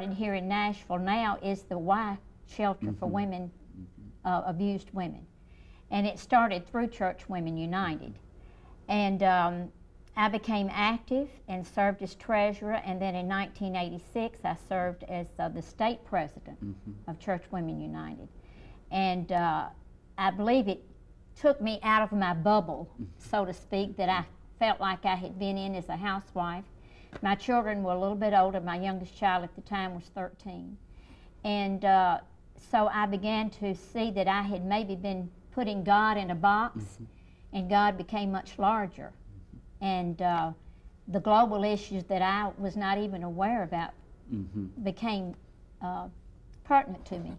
started here in Nashville now is the Y Shelter for women, abused women. And it started through Church Women United. And I became active and served as treasurer, and then in 1986 I served as the state president of Church Women United. And I believe it took me out of my bubble, so to speak, that I felt like I had been in as a housewife. My children were a little bit older. My youngest child at the time was 13. And so I began to see that I had maybe been putting God in a box, and God became much larger. And the global issues that I was not even aware about became pertinent to me.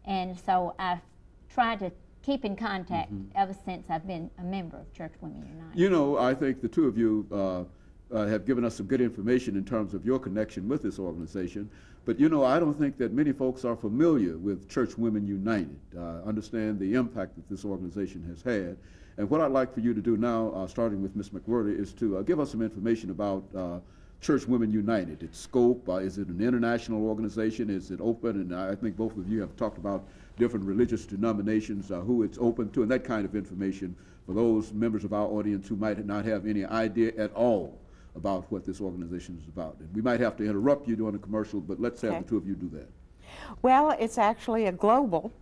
And so I've tried to keep in contact ever since I've been a member of Church Women United. You know, I think the two of you have given us some good information in terms of your connection with this organization. But you know, I don't think that many folks are familiar with Church Women United, understand the impact that this organization has had. And what I'd like for you to do now, starting with Ms. McWhirter, is to give us some information about Church Women United, its scope. Is it an international organization? Is it open? And I think both of you have talked about different religious denominations, who it's open to, and that kind of information for those members of our audience who might not have any idea at all about what this organization is about. And we might have to interrupt you during a commercial, but let's have the two of you do that. Well, it's actually a global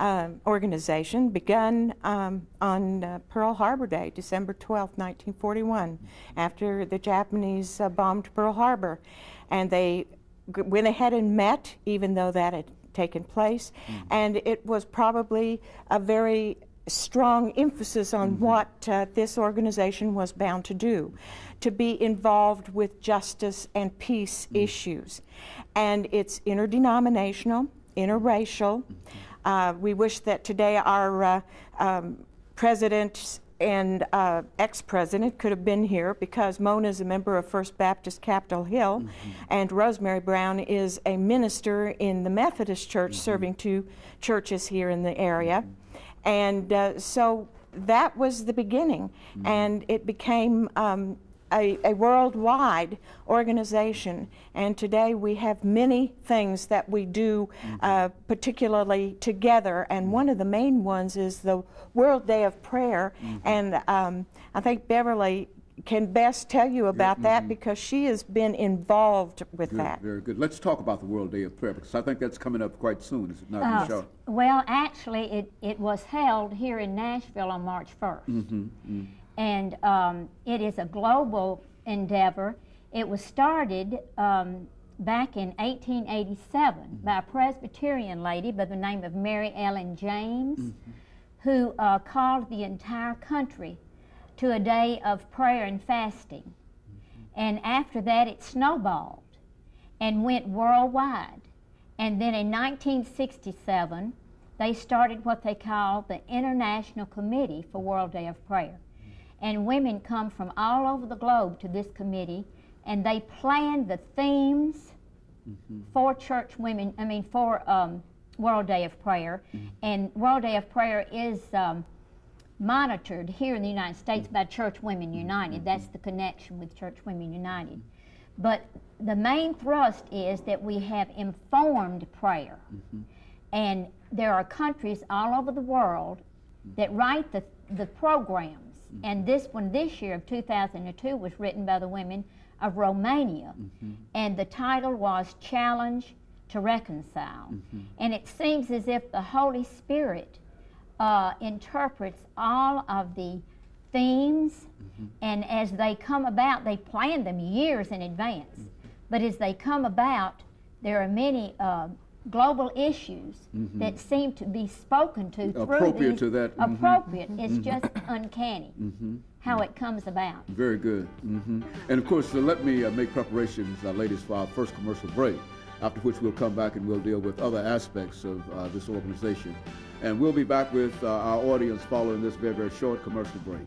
organization begun on Pearl Harbor Day, December 12, 1941, after the Japanese bombed Pearl Harbor. And they went ahead and met, even though that had taken place, and it was probably a very strong emphasis on what this organization was bound to do, to be involved with justice and peace issues. And it's interdenominational, interracial. We wish that today our president and ex-president could have been here, because Mona is a member of First Baptist Capitol Hill, and Rosemary Brown is a minister in the Methodist Church, serving 2 churches here in the area. And so that was the beginning, and it became a worldwide organization, and today we have many things that we do particularly together, and one of the main ones is the World Day of Prayer, and I think Beverly can best tell you about that, because she has been involved with that. Very good. Let's talk about the World Day of Prayer, because I think that's coming up quite soon, is it not, BShaw? Well, actually, it was held here in Nashville on March 1st. And it is a global endeavor. It was started back in 1887 by a Presbyterian lady by the name of Mary Ellen James, who called the entire country to a day of prayer and fasting. And after that, it snowballed and went worldwide. And then in 1967, they started what they call the International Committee for World Day of Prayer. And women come from all over the globe to this committee, and they plan the themes for church women, for World Day of Prayer. And World Day of Prayer is monitored here in the United States by Church Women United. That's the connection with Church Women United. But the main thrust is that we have informed prayer. And there are countries all over the world that write the programs. And this one this year of 2002 was written by the women of Romania. And the title was Challenge to Reconcile. And it seems as if the Holy Spirit interprets all of the themes, and as they come about, they plan them years in advance. But as they come about, there are many global issues that seem to be spoken to through appropriate these, to that. Appropriate. It's just uncanny how it comes about. Very good. And of course, let me make preparations, ladies, for our first commercial break, after which we'll come back and we'll deal with other aspects of this organization. And we'll be back with our audience following this very, very short commercial break.